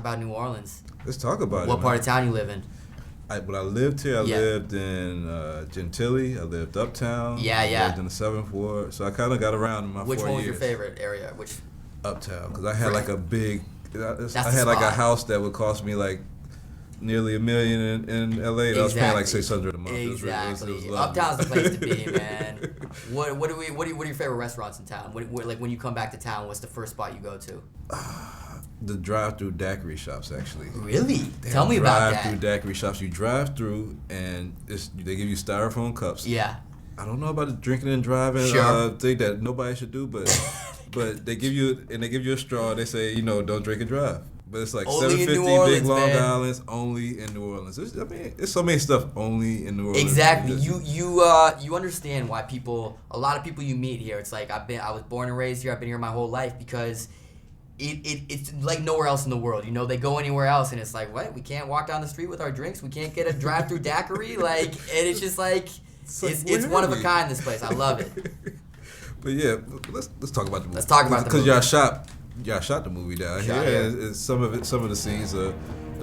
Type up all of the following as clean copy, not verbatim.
about New Orleans. Let's talk about it. What part of town you live in? When I lived here, I lived in Gentilly. I lived uptown. I lived in the 7th Ward. So I kind of got around in my 4 years. Which one was your favorite area? Which? Uptown, because I had like a big. I had like a house that would cost me like nearly $1 million in LA. And I was paying like $600 a month. Exactly. It was Uptown's the place to be, man. What are your favorite restaurants in town? Like when you come back to town, what's the first spot you go to? The drive-through daiquiri shops, actually. Really? Tell me about that. Drive-through daiquiri shops. You drive through and they give you styrofoam cups. Yeah. I don't know about the drinking and driving thing that nobody should do, but they give you a straw. And they say, don't drink and drive. But it's like only 750 Big Long Island's only in New Orleans. It's so many stuff only in New Orleans. Exactly. You understand why a lot of people you meet here. It's like I was born and raised here. I've been here my whole life because it's like nowhere else in the world. They go anywhere else and it's like, what? We can't walk down the street with our drinks. We can't get a drive-through daiquiri. And it's just like it's one of a kind. This place, I love it. But yeah, let's talk about the movie. Let's talk about the movie. Because y'all shot the movie down here. And some of the scenes are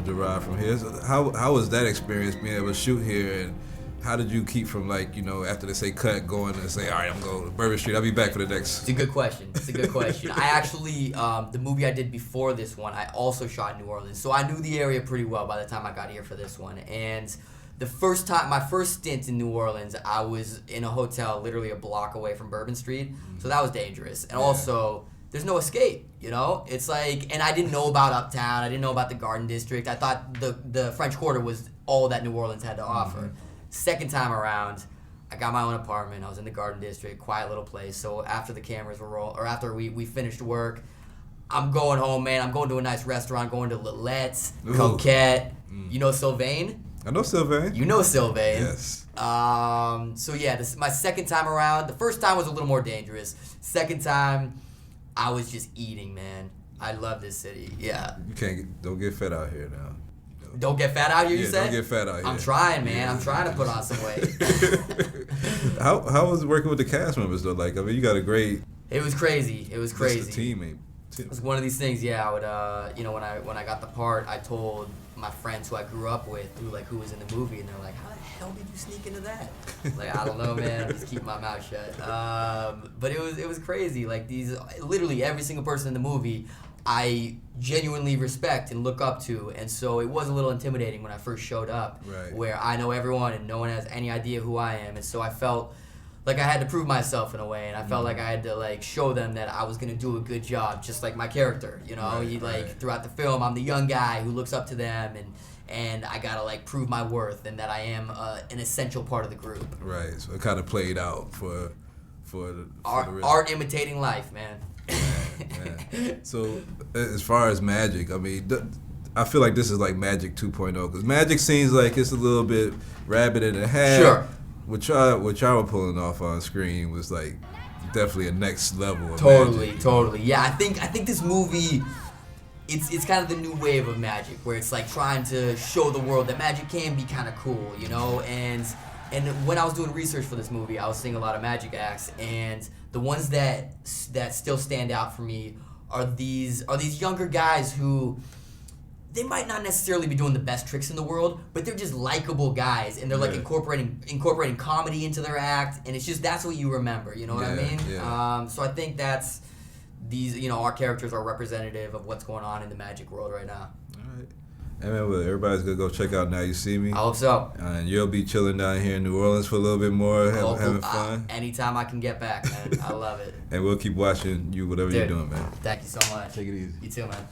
derived from here. So how was that experience being able to shoot here, and how did you keep from after they say cut, going and say, all right, I'm going to Bourbon Street. I'll be back for the next. It's a good question. I actually the movie I did before this one, I also shot in New Orleans, so I knew the area pretty well by the time I got here for this one. And my first stint in New Orleans, I was in a hotel literally a block away from Bourbon Street, so that was dangerous. And also, there's no escape, It's like, and I didn't know about Uptown. I didn't know about the Garden District. I thought the French Quarter was all that New Orleans had to offer. Second time around, I got my own apartment. I was in the Garden District, quiet little place. So after the cameras were after we finished work, I'm going home, man. I'm going to a nice restaurant, going to Lilette's, Coquette. You know Sylvain? I know Sylvain. You know Sylvain. Yes. So yeah, this is my second time around. The first time was a little more dangerous. Second time, I was just eating, man. I love this city. Yeah. Don't get fat out here now. Don't get fat out here, you say? Don't get fat out here. I'm trying, man. I'm trying to put on some weight. How was it working with the cast members though? You got a great. It was crazy. Just a teammate. It was one of these things. Yeah, I would. When I got the part, I told my friends who I grew up with, who was in the movie, and they're like, "How the hell did you sneak into that?" I don't know, man. I'm just keeping my mouth shut. But it was crazy. Literally every single person in the movie, I genuinely respect and look up to, and so it was a little intimidating when I first showed up, where I know everyone and no one has any idea who I am, and so I felt like I had to prove myself in a way, and I felt like I had to show them that I was gonna do a good job, just like my character, throughout the film, I'm the young guy who looks up to them, and I gotta prove my worth and that I am an essential part of the group. Right. So it kind of played out for the art imitating life, man. Man. So as far as magic, I mean, I feel like this is like Magic 2.0, because Magic seems like it's a little bit rabbit in the hat. Sure. What y'all were pulling off on screen was definitely a next level of Totally. Yeah, I think this movie, it's kind of the new wave of magic, where it's trying to show the world that magic can be kind of cool, And when I was doing research for this movie, I was seeing a lot of magic acts, and the ones that still stand out for me are these younger guys who, they might not necessarily be doing the best tricks in the world, but they're just likable guys, and they're incorporating comedy into their act, and that's what you remember. You know what I mean? Yeah. So I think that's our characters are representative of what's going on in the magic world right now. All right. Hey man, well, everybody's gonna go check out Now You See Me. I hope so. And you'll be chilling down here in New Orleans for a little bit more, having fun. Anytime I can get back, man. I love it. And we'll keep watching you, whatever you're doing, man. Thank you so much. Take it easy. You too, man.